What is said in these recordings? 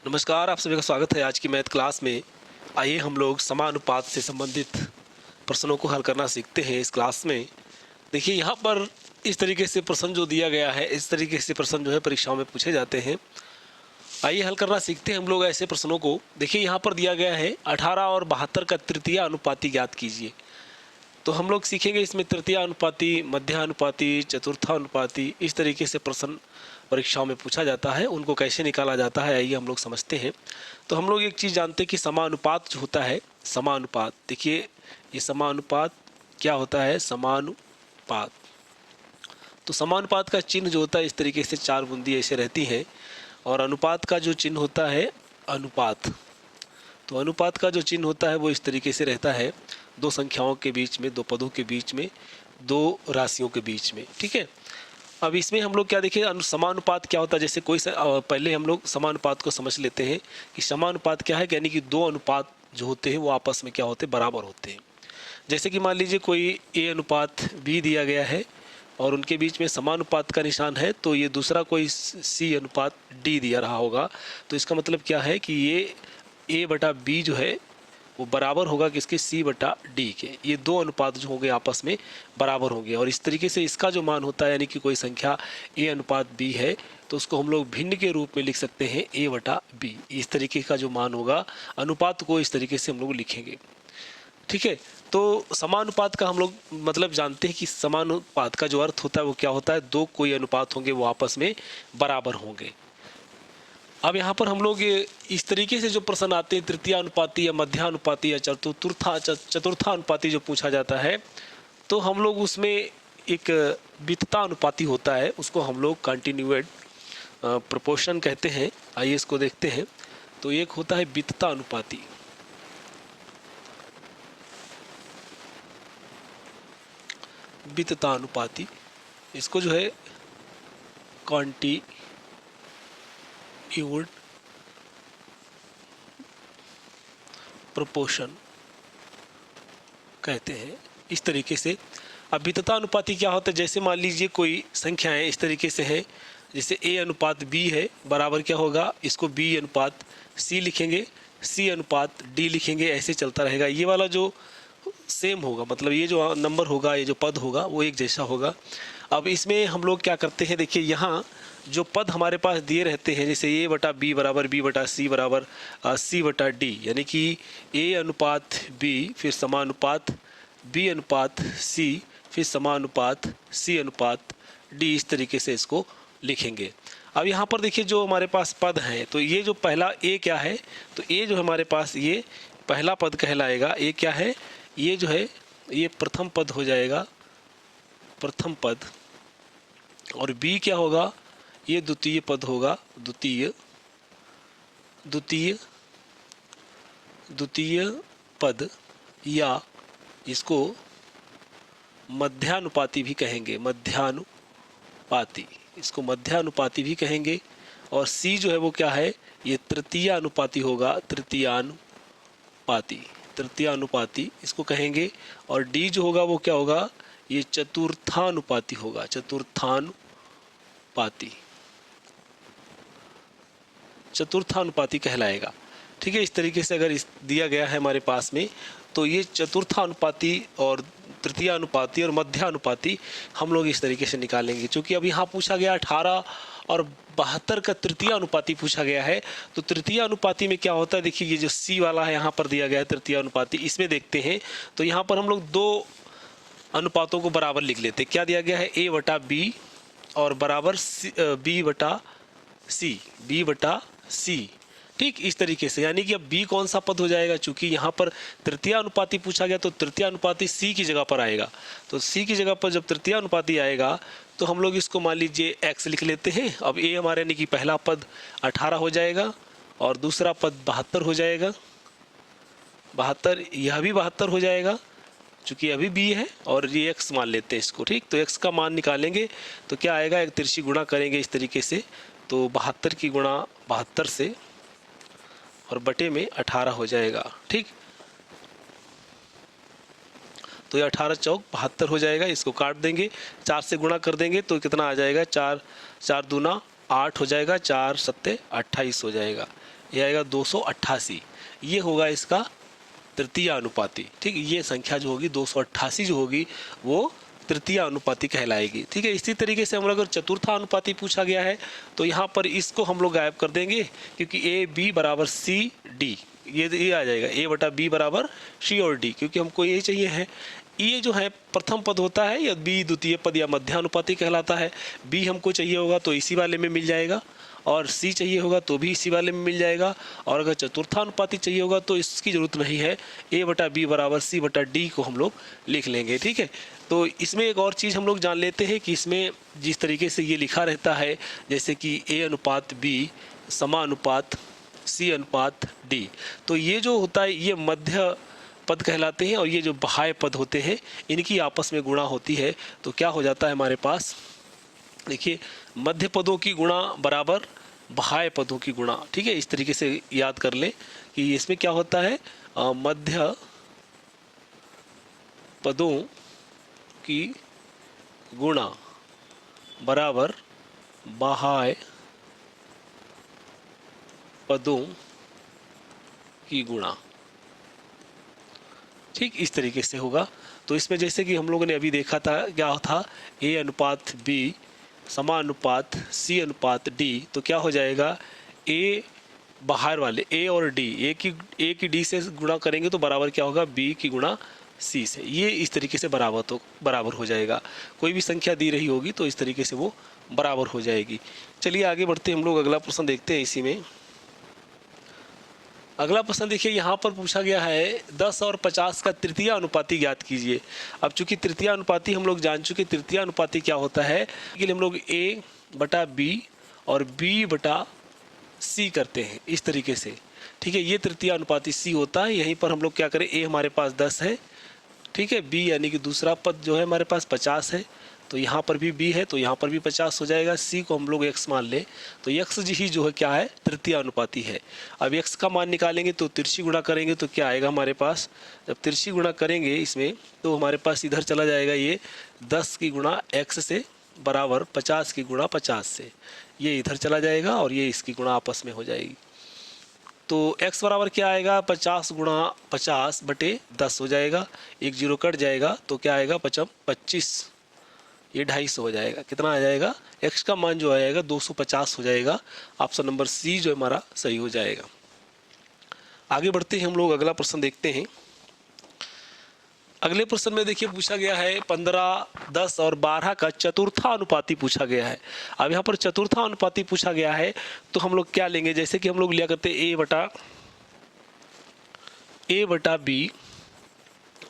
नमस्कार, आप सभी का स्वागत है आज की मैथ क्लास में। आइए हम लोग समानुपात से संबंधित प्रश्नों को हल करना सीखते हैं इस क्लास में। देखिए यहाँ पर इस तरीके से प्रश्न जो दिया गया है, इस तरीके से प्रश्न जो है परीक्षाओं में पूछे जाते हैं। आइए हल करना सीखते हैं हम लोग ऐसे प्रश्नों को। देखिए यहाँ पर दिया गया है 18 और 72 का तृतीय अनुपाती ज्ञात कीजिए। तो हम लोग सीखेंगे इसमें तृतीय अनुपाती, मध्यानुपाती, चतुर्थानुपाती, इस तरीके से प्रश्न परीक्षाओं में पूछा जाता है। उनको कैसे निकाला जाता है आइए हम लोग समझते हैं। तो हम लोग एक चीज़ जानते हैं कि समानुपात जो होता है, समानुपात, देखिए ये समानुपात क्या होता है, समानुपात। तो समानुपात का चिन्ह जो होता है इस तरीके से चार बूंदी ऐसे रहती है, और अनुपात का जो चिन्ह होता है अनुपात, तो अनुपात का जो चिन्ह होता है वो इस तरीके से रहता है, दो संख्याओं के बीच में, दो पदों के बीच में, दो राशियों के बीच में। ठीक है, अब इसमें हम लोग क्या देखें, समानुपात क्या होता है। जैसे पहले हम लोग समानुपात को समझ लेते हैं कि समानुपात क्या है, यानी कि दो अनुपात जो होते हैं वो आपस में क्या होते हैं, बराबर होते हैं। जैसे कि मान लीजिए कोई ए अनुपात बी दिया गया है और उनके बीच में समानुपात का निशान है, तो ये दूसरा कोई सी अनुपात डी दिया रहा होगा, तो इसका मतलब क्या है कि ये ए बटा बी जो है वो बराबर होगा किसके, सी बटा डी के। ये दो अनुपात जो होंगे आपस में बराबर होंगे, और इस तरीके से इसका जो मान होता है, यानी कि कोई संख्या ए अनुपात बी है तो उसको हम लोग भिन्न के रूप में लिख सकते हैं ए बटा बी। इस तरीके का जो मान होगा अनुपात को इस तरीके से हम लोग लिखेंगे। ठीक है, तो समानुपात का हम लोग मतलब जानते हैं कि समानुपात का जो अर्थ होता है वो क्या होता है, दो कोई अनुपात होंगे वो आपस में बराबर होंगे। अब यहाँ पर हम लोग इस तरीके से जो प्रश्न आते हैं, तृतीय अनुपाती या मध्यानुपाती या चतुर्थानुपाती जो पूछा जाता है, तो हम लोग उसमें एक वित्तता अनुपाती होता है, उसको हम लोग कंटिन्यूएड प्रोपोर्शन कहते हैं। आइए इसको देखते हैं। तो एक होता है वित्तता अनुपाती, वित्तता अनुपाती, इसको जो है कंटिन्यूएड प्रोपोर्शन कहते हैं, इस तरीके से। अब वित्तता अनुपाती क्या होता है, जैसे मान लीजिए कोई संख्याएं इस तरीके से है, जैसे a अनुपात b है, बराबर क्या होगा, इसको b अनुपात c लिखेंगे, c अनुपात d लिखेंगे, ऐसे चलता रहेगा। ये वाला जो सेम होगा, मतलब ये जो नंबर होगा, ये जो पद होगा वो एक जैसा होगा। अब इसमें हम लोग क्या करते हैं, देखिए यहाँ जो पद हमारे पास दिए रहते हैं, जैसे a बटा b बराबर b बटा c बराबर c बटा d, यानी कि a अनुपात b फिर समानुपात b अनुपात c फिर समानुपात c अनुपात d, इस तरीके से इसको लिखेंगे। अब यहाँ पर देखिए जो हमारे पास पद हैं, तो ये जो पहला a क्या है, तो a जो हमारे पास ये पहला पद कहलाएगा। a क्या है, ये जो है ये प्रथम पद हो जाएगा, प्रथम पद, और b क्या होगा, ये द्वितीय पद होगा, द्वितीय पद, या इसको मध्यानुपाती भी कहेंगे, मध्यानुपाती, इसको मध्यानुपाती भी कहेंगे। और c जो है वो क्या है, ये तृतीय अनुपाती होगा, तृतीयानुपाती इसको कहेंगे। और d जो होगा वो क्या होगा, ये चतुर्थानुपाती होगा, चतुर्थानुपाती कहलाएगा। ठीक है, इस तरीके से अगर इस दिया गया है हमारे पास में, तो ये चतुर्थानुपाती और तृतीय अनुपाती और मध्यानुपाती हम लोग इस तरीके से निकालेंगे। क्योंकि अब यहाँ पूछा गया 18 और 72 का तृतीय अनुपाती पूछा गया है, तो तृतीय अनुपाती में क्या होता है, देखिए ये जो सी वाला है यहाँ पर दिया गया है तृतीय अनुपाती, इसमें देखते हैं तो यहाँ पर हम लोग दो अनुपातों को बराबर लिख लेते हैं। क्या दिया गया है, a बटा b और बराबर b बटा c। ठीक, इस तरीके से, यानी कि अब b कौन सा पद हो जाएगा, चूंकि यहाँ पर तृतीय अनुपाती पूछा गया तो तृतीय अनुपाती c की जगह पर आएगा। तो c की जगह पर जब तृतीय अनुपाती आएगा तो हम लोग इसको मान लीजिए x लिख लेते हैं। अब a हमारे यानी कि पहला पद 18 हो जाएगा और दूसरा पद 72 हो जाएगा, 72, यह भी 72 हो जाएगा चूँकि अभी b है, और ये x मान लेते हैं इसको। ठीक, तो x का मान निकालेंगे तो क्या आएगा, एक तिरछी गुणा करेंगे इस तरीके से, तो 72 की गुणा 72 से और बटे में 18 हो जाएगा। ठीक, तो ये 18 चौक 72 हो जाएगा। इसको काट देंगे, 4 से गुणा कर देंगे तो कितना आ जाएगा, 4 दूना 8 हो जाएगा, 4 सत्ते 28 हो जाएगा। ये आएगा 288, ये होगा इसका तृतीय अनुपाती। ठीक, ये संख्या जो होगी 288 जो होगी वो तृतीय अनुपाती कहलाएगी। ठीक है, इसी तरीके से हम लोग अगर चतुर्थ अनुपाती पूछा गया है तो यहाँ पर इसको हम लोग गायब कर देंगे, क्योंकि ए बी बराबर सी डी, ये आ जाएगा ए बटा बी बराबर सी और डी, क्योंकि हमको ये चाहिए है। ये जो है प्रथम पद होता है, या बी द्वितीय पद या मध्यानुपाती कहलाता है। बी हमको चाहिए होगा तो इसी वाले में मिल जाएगा, और सी चाहिए होगा तो भी इसी वाले में मिल जाएगा, और अगर चतुर्थानुपाती चाहिए होगा तो इसकी ज़रूरत नहीं है, ए बटा बी बराबर सी बटा डी को हम लोग लिख लेंगे। ठीक है, तो इसमें एक और चीज़ हम लोग जान लेते हैं कि इसमें जिस तरीके से ये लिखा रहता है, जैसे कि ए अनुपात बी समानुपात सी अनुपात डी, तो ये जो होता है ये मध्य पद कहलाते हैं, और ये जो बाह्य पद होते हैं इनकी आपस में गुणा होती है। तो क्या हो जाता है हमारे पास, देखिए मध्य पदों की गुणा बराबर बाह्य पदों की गुणा। ठीक है, इस तरीके से याद कर लें कि इसमें क्या होता है, मध्य पदों की गुणा बराबर बाह्य पदों की गुणा। ठीक, इस तरीके से होगा। तो इसमें जैसे कि हम लोगों ने अभी देखा था, क्या था, ए अनुपात बी समानुपात सी अनुपात डी, तो क्या हो जाएगा, ए बाहर वाले ए और डी, ए की डी से गुणा करेंगे तो बराबर क्या होगा, बी की गुणा सी से। ये इस तरीके से बराबर हो जाएगा। कोई भी संख्या दी रही होगी तो इस तरीके से वो बराबर हो जाएगी। चलिए आगे बढ़ते हम लोग अगला प्रश्न देखते हैं। इसी में अगला प्रश्न देखिए, यहाँ पर पूछा गया है 10 और 50 का तृतीय अनुपाती ज्ञात कीजिए। अब चूंकि तृतीय अनुपाती हम लोग जान चुके, तृतीय अनुपाती क्या होता है, कि हम लोग ए बटा बी और बी बटा सी करते हैं इस तरीके से। ठीक है, ये तृतीय अनुपाती सी होता है। यहीं पर हम लोग क्या करें, ए हमारे पास 10 है, ठीक है, बी यानी कि दूसरा पद जो है हमारे पास 50 है, तो यहाँ पर भी बी है तो यहाँ पर भी 50 हो जाएगा। सी को हम लोग x मान लें तो x ही जो है क्या है, तृतीय अनुपाती है। अब x का मान निकालेंगे तो तिरछी गुणा करेंगे तो क्या आएगा हमारे पास, जब तिरछी गुणा करेंगे इसमें तो हमारे पास इधर चला जाएगा, ये 10 की गुणा x से बराबर 50 की गुणा 50 से, ये इधर चला जाएगा और ये इसकी गुणा आपस में हो जाएगी। तो x बराबर क्या आएगा, 50 गुणा 50 बटे 10 हो जाएगा, एक जीरो कट जाएगा तो क्या आएगा, 25, ये 250 हो जाएगा। कितना आ जाएगा, x का मान जो आएगा 250 हो जाएगा। ऑप्शन नंबर सी जो हमारा सही हो जाएगा। आगे बढ़ते हैं हम लोग, अगला प्रश्न देखते हैं। अगले प्रश्न में देखिए पूछा गया है 15, 10 और 12 का चतुर्थानुपाती पूछा गया है। अब यहाँ पर चतुर्थानुपाती पूछा गया है तो हम लोग क्या लेंगे, जैसे कि हम लोग लिया करते ए बटा बी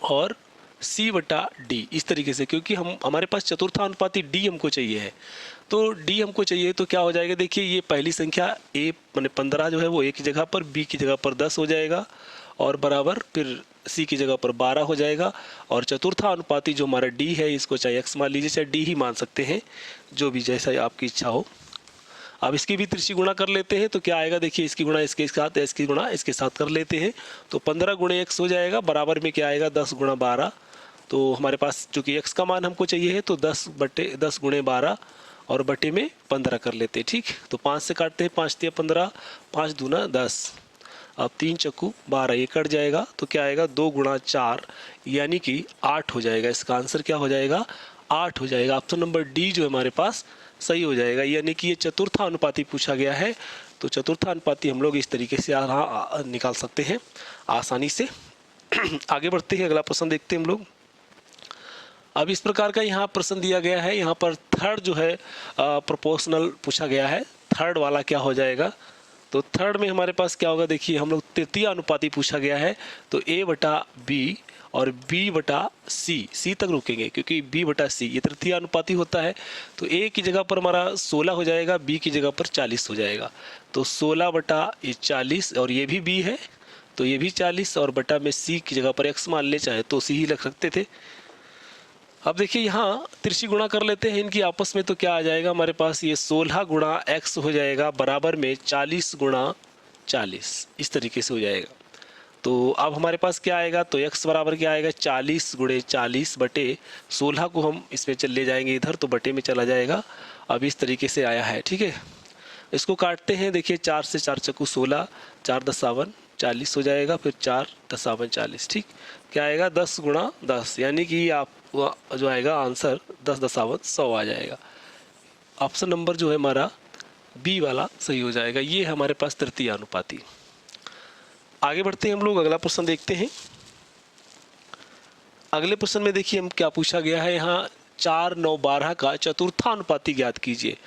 और सी बटा डी, इस तरीके से, क्योंकि हमारे पास चतुर्थानुपाती डी हमको चाहिए है। तो डी हमको चाहिए तो क्या हो जाएगा, देखिए ये पहली संख्या ए माने 15 जो है वो ए की जगह पर, बी की जगह पर 10 हो जाएगा, और बराबर फिर सी की जगह पर 12 हो जाएगा। और चतुर्थानुपाती जो हमारा डी है, इसको चाहे एक्स मान लीजिए चाहे डी ही मान सकते हैं, जो भी जैसा आपकी इच्छा हो। अब इसकी भी तिरछी गुणा कर लेते हैं तो क्या आएगा, देखिए इसकी गुणा इसके साथ, इसकी गुणा इसके साथ कर लेते हैं तो 15 गुणे x हो जाएगा, बराबर में क्या आएगा, 10 गुणा 12। तो हमारे पास चूंकि x का मान हमको चाहिए है तो 10 गुणे 12 और बटे में 15 कर लेते हैं। ठीक, तो 5 से काटते हैं, 5 तिया 15, 5 दूना 10, अब 3 चक्कू 12, ये कट जाएगा तो क्या आएगा, 2 गुणा 4 यानी कि 8 हो जाएगा। इसका आंसर क्या हो जाएगा, 8 हो जाएगा। ऑप्शन नंबर डी जो हमारे पास सही हो जाएगा। यानी कि ये चतुर्थानुपाती पूछा गया है, तो चतुर्थानुपाती हम लोग इस तरीके से निकाल सकते हैं आसानी से। आगे बढ़ते हैं, अगला प्रश्न देखते हैं हम लोग। अब इस प्रकार का यहाँ प्रश्न दिया गया है, यहाँ पर थर्ड जो है प्रोपोर्शनल पूछा गया है। थर्ड वाला क्या हो जाएगा, तो थर्ड में हमारे पास क्या होगा, देखिए हम लोग तृतीय अनुपाती पूछा गया है तो ए बटा बी और बी बटा सी तक रुकेंगे, क्योंकि बी बटा सी ये तृतीय अनुपाती होता है। तो ए की जगह पर हमारा 16 हो जाएगा, बी की जगह पर 40 हो जाएगा। तो 16 बटा ये 40, और ये भी बी है तो ये भी 40, और बटा में सी की जगह पर एक्स मान ले, चाहे तो सी ही लग सकते थे। अब देखिए यहाँ तिरछी गुणा कर लेते हैं इनकी आपस में, तो क्या आ जाएगा हमारे पास, ये 16 गुणा एक्स हो जाएगा बराबर में 40 गुणा 40, इस तरीके से हो जाएगा। तो अब हमारे पास क्या आएगा, तो x बराबर क्या आएगा, 40 गुणे 40 बटे 16 को हम इसमें ले जाएंगे इधर तो बटे में चला जाएगा। अब इस तरीके से आया है। ठीक है, इसको काटते हैं, देखिए 4 से 4 चक्कू 16, 4 दसावन 40 हो जाएगा, फिर 4 दसावन 40। ठीक, क्या आएगा 10 गुणा 10, यानी कि आप जो आएगा आंसर 10 दसावन 100 आ जाएगा। ऑप्शन नंबर जो है हमारा बी वाला सही हो जाएगा। ये हमारे पास तृतीय अनुपाती। आगे बढ़ते हैं हम लोग, अगला प्रश्न देखते हैं। अगले प्रश्न में देखिए हम क्या पूछा गया है, यहाँ 4, 9, 12 का चतुर्थानुपाती ज्ञात कीजिए।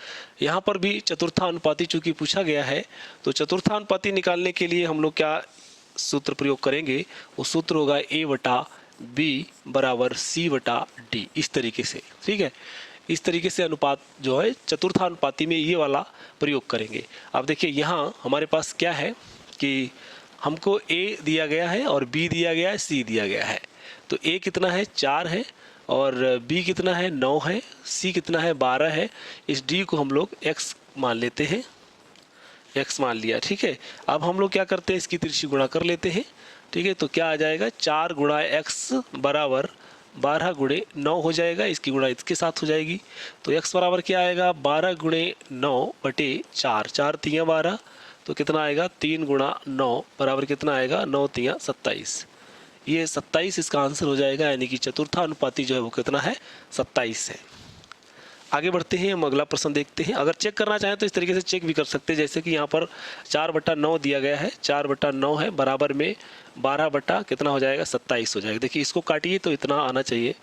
यहाँ पर भी चतुर्थानुपाती चूंकि पूछा गया है, तो चतुर्थानुपाती निकालने के लिए हम लोग क्या सूत्र प्रयोग करेंगे, वो सूत्र होगा A/B बराबर C/D, इस तरीके से। ठीक है, इस तरीके से अनुपात जो है चतुर्थानुपाती में ये वाला प्रयोग करेंगे। अब देखिए यहाँ हमारे पास क्या है कि हमको A दिया गया है और B दिया गया है, C दिया गया है। तो A कितना है 4 है, और B कितना है 9 है, C कितना है 12 है। इस D को हम लोग X मान लेते हैं, X मान लिया। ठीक है, अब हम लोग क्या करते हैं, इसकी तिरछी गुणा कर लेते हैं। ठीक है, तो क्या आ जाएगा 4 गुणा X बराबर 12 गुणे 9 हो जाएगा, इसकी गुणा इसके साथ हो जाएगी। तो X बराबर क्या आएगा 12 गुणे 9 बटे 4, 4 तियाँ 12, तो कितना आएगा 3 गुणा 9 बराबर कितना आएगा 9 तियाँ 27। ये 27 इसका आंसर हो जाएगा, यानी कि चतुर्थानुपाती जो है वो कितना है 27 है। आगे बढ़ते हैं, हम अगला प्रश्न देखते हैं। अगर चेक करना चाहें तो इस तरीके से चेक भी कर सकते हैं, जैसे कि यहाँ पर 4/9 दिया गया है, 4/9 है, बराबर में 12 बटा कितना हो जाएगा 27 हो जाएगा। देखिए इसको काटिए तो इतना आना चाहिए।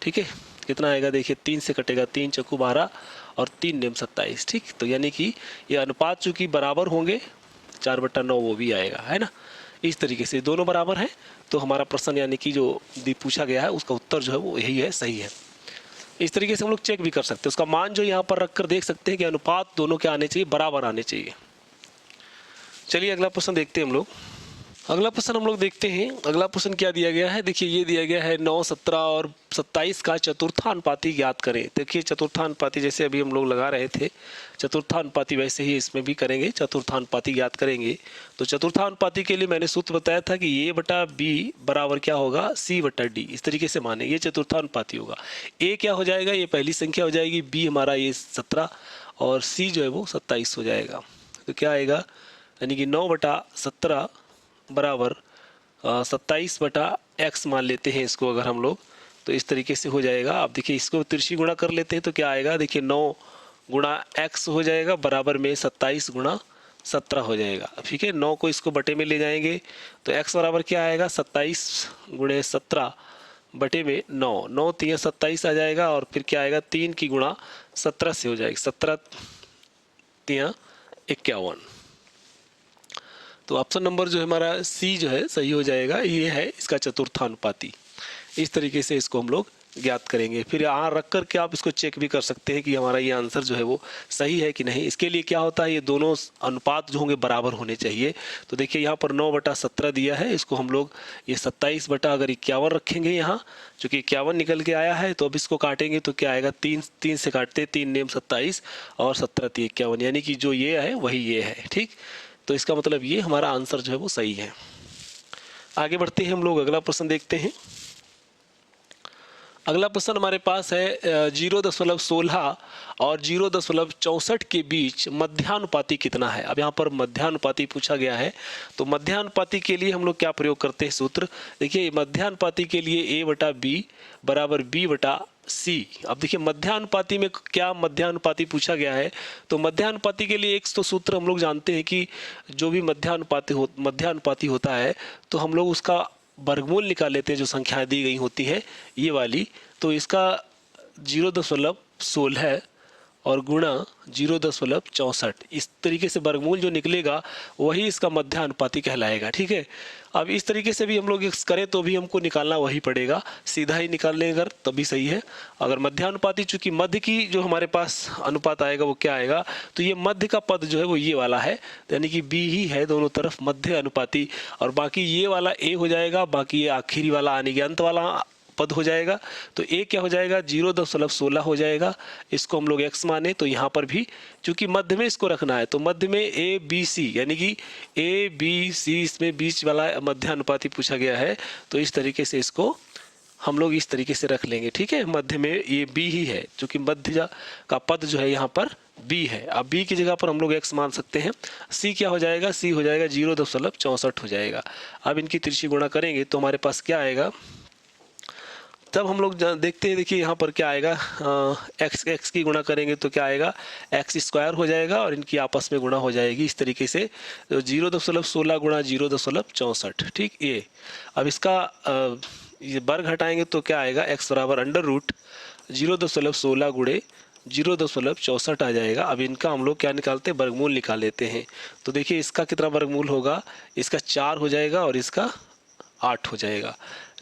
ठीक है, कितना आएगा देखिए 3 से कटेगा, 3 चक्कू 12 और 3 नेम 27। ठीक, तो यानी कि ये अनुपात चूँकि बराबर होंगे, 4/9 वो भी आएगा, है ना। इस तरीके से दोनों बराबर हैं, तो हमारा प्रश्न यानी कि जो पूछा गया है उसका उत्तर जो है वो यही है, सही है। इस तरीके से हम लोग चेक भी कर सकते हैं, उसका मान जो यहाँ पर रखकर देख सकते हैं कि अनुपात दोनों के आने चाहिए, बराबर आने चाहिए। चलिए अगला प्रश्न देखते हैं हम लोग। अगला प्रश्न हम लोग देखते हैं। अगला प्रश्न क्या दिया गया है, देखिए ये दिया गया है 9, 17 और 27 का चतुर्थानुपाती ज्ञात करें। देखिए चतुर्थानुपाती जैसे अभी हम लोग लगा रहे थे, चतुर्थानुपाती वैसे ही इसमें भी करेंगे, चतुर्थानुपाती ज्ञात करेंगे। तो चतुर्थानुपाती के लिए मैंने सूत्र बताया था कि A/B बराबर क्या होगा C/D, इस तरीके से माने ये चतुर्थानुपाती होगा। A क्या हो जाएगा, ये पहली संख्या हो जाएगी, B हमारा ये 17 और C जो है वो 27 हो जाएगा। तो क्या आएगा, यानी कि 9/17 बराबर 27/x मान लेते हैं इसको अगर हम लोग, तो इस तरीके से हो जाएगा। अब देखिए इसको तिरछी गुणा कर लेते हैं तो क्या आएगा, देखिए 9 गुणा x हो जाएगा बराबर में 27 गुणा 17 हो जाएगा। ठीक है, 9 को इसको बटे में ले जाएंगे तो x बराबर क्या आएगा 27 गुणे 17 बटे में 9, 9 तियाँ 27 आ जाएगा, और फिर क्या आएगा 3 की गुणा 17 से हो जाएगी, 17 तियाँ 51। तो ऑप्शन नंबर जो है हमारा सी जो है सही हो जाएगा, ये है इसका चतुर्थानुपाती। इस तरीके से इसको हम लोग ज्ञात करेंगे। फिर यहाँ रख कर के आप इसको चेक भी कर सकते हैं कि हमारा ये आंसर जो है वो सही है कि नहीं। इसके लिए क्या होता है, ये दोनों अनुपात जो होंगे बराबर होने चाहिए। तो देखिए यहाँ पर 9/17 दिया है, इसको हम लोग ये 27/51 रखेंगे यहाँ, चूँकि 51 निकल के आया है। तो अब इसको काटेंगे तो क्या आएगा, 3 से काटते, 3 नेम 27 और 17 51, यानी कि जो ये है वही ये है। ठीक, तो इसका मतलब ये हमारा आंसर जो है वो सही है। आगे बढ़ते हैं हम लोग, अगला प्रश्न देखते हैं। अगला प्रश्न हमारे पास है 0.16 और 0.64 के बीच मध्यानुपाती कितना है। अब यहाँ पर मध्यानुपाती पूछा गया है, तो मध्यानुपाती के लिए हम लोग क्या प्रयोग करते हैं सूत्र, देखिए मध्यानुपाती के लिए A/B बराबर B/C। अब देखिए मध्यानुपाती में क्या मध्यानुपाती पूछा गया है, तो मध्यानुपाती के लिए एक तो सूत्र हम लोग जानते हैं कि जो भी मध्यानुपाती होता है तो हम लोग उसका वर्गमूल निकाल लेते हैं, जो संख्याएं दी गई होती हैं ये वाली। तो इसका 0.16 और गुणा 0.64, इस तरीके से वर्गमूल जो निकलेगा वही इसका मध्यानुपाती कहलाएगा। ठीक है, अब इस तरीके से भी हम लोग करें तो भी हमको निकालना वही पड़ेगा, सीधा ही निकाल लें अगर तभी सही है। अगर मध्यानुपाती, चूंकि मध्य की जो हमारे पास अनुपात आएगा वो क्या आएगा, तो ये मध्य का पद जो है वो ये वाला है, यानी कि B ही है दोनों तरफ मध्य अनुपाती, और बाकी ये वाला A हो जाएगा, बाकी ये आखिरी वाला यानी कि अंत वाला पद हो जाएगा। तो A क्या हो जाएगा 0.16 हो जाएगा, इसको हम लोग x माने। तो यहाँ पर भी चूंकि मध्य में इसको रखना है, तो मध्य में ABC यानी कि ABC इसमें बीच वाला मध्यानुपाती पूछा गया है, तो इस तरीके से इसको हम लोग इस तरीके से रख लेंगे, ठीक है। मध्य में ये बी ही है, क्योंकि मध्य का पद जो है यहाँ पर बी है। अब बी की जगह पर हम लोग एक्स मान सकते हैं। सी क्या हो जाएगा, सी हो जाएगा 0.64 हो जाएगा। अब इनकी तिरछी गुणा करेंगे तो हमारे पास क्या आएगा, तब हम लोग देखते हैं, देखिए यहाँ पर क्या आएगा, एक्स की गुणा करेंगे तो क्या आएगा, एक्स स्क्वायर हो जाएगा और इनकी आपस में गुणा हो जाएगी इस तरीके से। 0.16 गुणा 0.64, ठीक। ये अब इसका ये वर्ग हटाएंगे तो क्या आएगा, एक्स बराबर अंडर रूट 0.16 गुणे 0.64 आ जाएगा। अब इनका हम लोग क्या निकालते हैं, वर्गमूल निकाल लेते हैं। तो देखिए इसका कितना वर्गमूल होगा, इसका 4 हो जाएगा और इसका 8 हो जाएगा,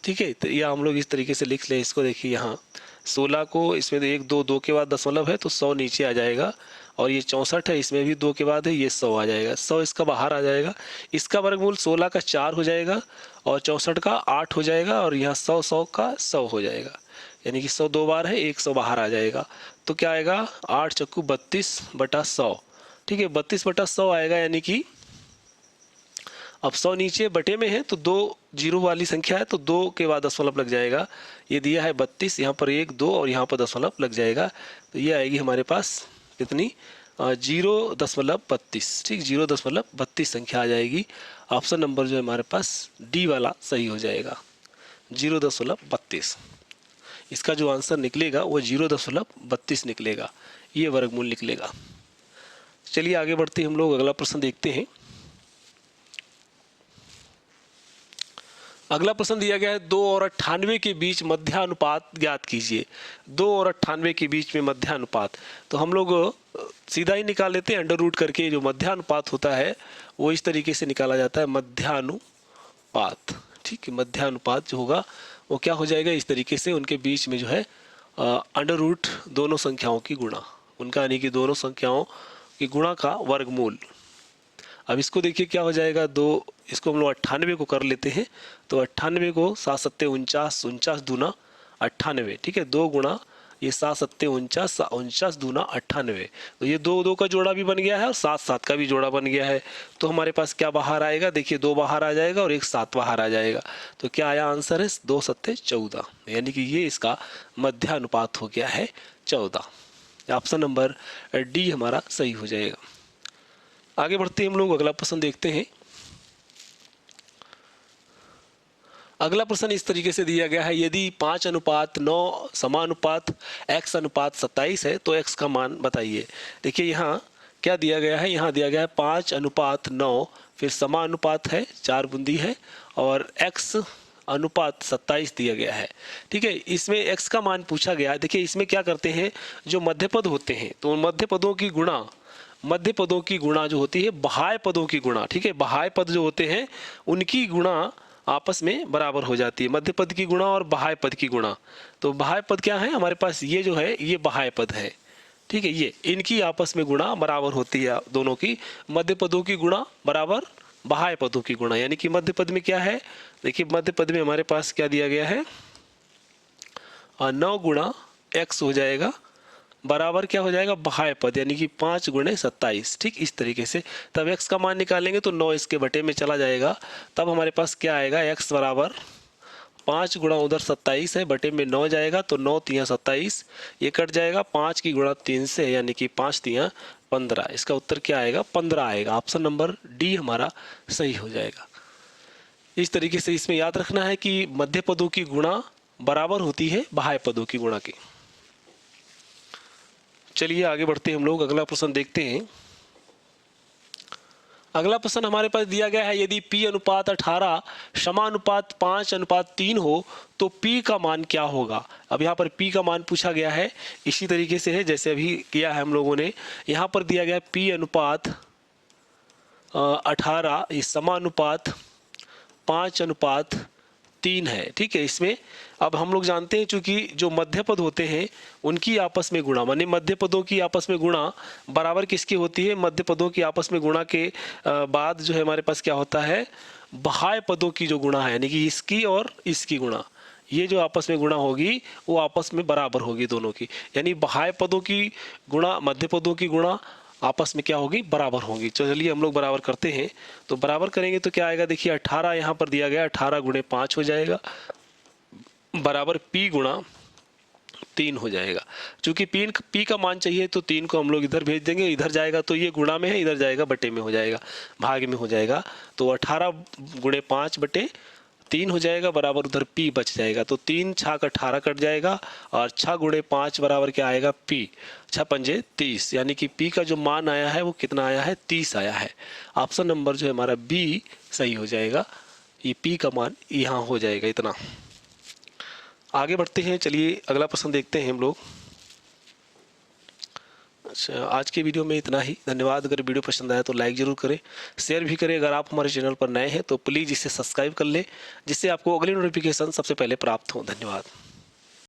ठीक है। तो यह हम लोग इस तरीके से लिख लें इसको। देखिए यहाँ 16 को इसमें 1 2 2 के बाद दशमलव है तो 100 नीचे आ जाएगा, और ये 64 है, इसमें भी 2 के बाद है, ये 100 आ जाएगा। 100 इसका बाहर आ जाएगा। इसका वर्गमूल 16 का 4 हो जाएगा और 64 का 8 हो जाएगा, और यहाँ 100 का 100 हो जाएगा, यानी कि 100 2 बार है, 100 बाहर आ जाएगा। तो क्या आएगा, 8 चक्कू 32/100, ठीक है। 32/100 आएगा, यानी कि अब 100 नीचे बटे में है तो 2 जीरो वाली संख्या है तो 2 के बाद दशमलव लग जाएगा। ये दिया है 32, यहाँ पर 1 2 और यहाँ पर दशमलव लग जाएगा। तो ये आएगी हमारे पास कितनी, 0.32, ठीक, 0.32 संख्या आ जाएगी। ऑप्शन नंबर जो है हमारे पास डी वाला सही हो जाएगा, 0.32। इसका जो आंसर निकलेगा वो 0.32 निकलेगा, ये वर्गमूल निकलेगा। चलिए आगे बढ़ते हम लोग अगला प्रश्न देखते हैं। अगला प्रश्न दिया गया है 2 और 98 के बीच मध्यानुपात ज्ञात कीजिए। 2 और 98 के बीच में मध्यानुपात, तो हम लोग सीधा ही निकाल लेते हैं, अंडर रूट करके। जो मध्यानुपात होता है वो इस तरीके से निकाला जाता है, मध्यानुपात, ठीक है। मध्यानुपात जो होगा वो क्या हो जाएगा, इस तरीके से उनके बीच में जो है अंडर रूट दोनों संख्याओं की गुणा, उनका यानी कि दोनों संख्याओं की गुणा का वर्गमूल। अब इसको देखिए क्या हो जाएगा, 2, इसको हम लोग 98 को कर लेते हैं। तो 98 को 7 7 49, 49 दूना 98, ठीक है। 2 गुणा ये 7 7 49, 49 दूना 98। तो ये 2 2 का जोड़ा भी बन गया है और 7 7 का भी जोड़ा बन गया है। तो हमारे पास क्या बाहर आएगा, देखिए 2 बाहर आ जाएगा और 1 7 बाहर आ जाएगा। तो क्या आया आंसर है, 2 7 14, यानी कि ये इसका मध्यानुपात हो गया है 14। ऑप्शन नंबर डी हमारा सही हो जाएगा। आगे बढ़ते हम लोग अगला प्रश्न देखते हैं। अगला प्रश्न इस तरीके से दिया गया है, यदि 5:9 समानुपात x अनुपात 27 है तो x का मान बताइए। देखिए यहाँ क्या दिया गया है, यहाँ दिया गया है 5:9, फिर समानुपात है 4 बूंदी है, और x अनुपात 27 दिया गया है, ठीक है। इसमें x का मान पूछा गया है। देखिए इसमें क्या करते हैं, जो मध्य पद होते हैं तो मध्य पदों की गुणा, मध्य पदों की गुणा जो होती है बाह्य पदों की गुणा, ठीक है। बाह्य पद जो होते हैं उनकी गुणा आपस में बराबर हो जाती है, मध्य पद की गुणा और बाह्य पद की गुणा। तो बाह्य पद क्या है हमारे पास, ये जो है ये बाह्य पद है, ठीक है। ये इनकी आपस में गुणा बराबर होती है दोनों की, मध्य पदों की गुणा बराबर बाह्य पदों की गुणा। यानी कि मध्य पद में क्या है, देखिए मध्य पद में हमारे पास क्या दिया गया है, 9 गुणा x हो जाएगा बराबर क्या हो जाएगा, बाह्य पद, यानी कि 5 गुणे 27, ठीक। इस तरीके से तब x का मान निकालेंगे तो 9 इसके बटे में चला जाएगा। तब हमारे पास क्या आएगा, x बराबर 5 गुणा उधर 27 है, बटे में 9 जाएगा तो 9 3 27, ये कट जाएगा 5 की गुणा 3 से, यानी कि 5 3 15। इसका उत्तर क्या आएगा, 15 आएगा। ऑप्शन नंबर डी हमारा सही हो जाएगा। इस तरीके से इसमें याद रखना है कि मध्य पदों की गुणा बराबर होती है बाह्य पदों की गुणा की। चलिए आगे बढ़ते हम लोग अगला प्रश्न देखते हैं। अगला प्रश्न हमारे पास दिया गया है, यदि P अनुपात 18 समानुपात 5:3 हो तो P का मान क्या होगा। अब यहाँ पर P का मान पूछा गया है, इसी तरीके से है जैसे अभी किया है हम लोगों ने। यहाँ पर दिया गया P अनुपात 18 इस समानुपात 5:3 है, ठीक है। इसमें अब हम लोग जानते हैं चूंकि जो मध्य पद होते हैं उनकी आपस में गुणा, माने मध्य पदों की आपस में गुणा बराबर किसकी होती है, मध्य पदों की आपस में गुणा के बाद जो है हमारे पास क्या होता है, बाह्य पदों की जो गुणा है, यानी कि इसकी और इसकी गुणा, ये जो आपस में गुणा होगी वो आपस में बराबर होगी दोनों की। यानी बाह्य पदों की गुणा मध्य पदों की गुणा आपस में क्या होगी, बराबर होगी। तो चलिए हम लोग बराबर करते हैं। तो बराबर करेंगे तो क्या आएगा, देखिए 18 यहाँ पर दिया गया, 18 गुणे 5 हो जाएगा, बराबर पी गुणा 3 हो जाएगा। चूंकि पी का मान चाहिए तो 3 को हम लोग इधर भेज देंगे, इधर जाएगा तो ये गुणा में है, इधर जाएगा बटे में हो जाएगा, भाग में हो जाएगा। तो 18 गुणे 5 बटे 3 हो जाएगा, बराबर उधर पी बच जाएगा। तो 3 छाक 18 कट जाएगा और 6 गुणे 5 बराबर क्या आएगा पी, 6 पंजे 30, यानी कि पी का जो मान आया है वो कितना आया है 30 आया है। ऑप्शन नंबर जो है हमारा बी सही हो जाएगा। ये पी का मान यहाँ हो जाएगा इतना। आगे बढ़ते हैं, चलिए अगला प्रश्न देखते हैं हम लोग। अच्छा, आज के वीडियो में इतना ही। धन्यवाद। अगर वीडियो पसंद आया तो लाइक ज़रूर करें, शेयर भी करें। अगर आप हमारे चैनल पर नए हैं तो प्लीज़ इसे सब्सक्राइब कर लें, जिससे आपको अगली नोटिफिकेशन सबसे पहले प्राप्त हो। धन्यवाद।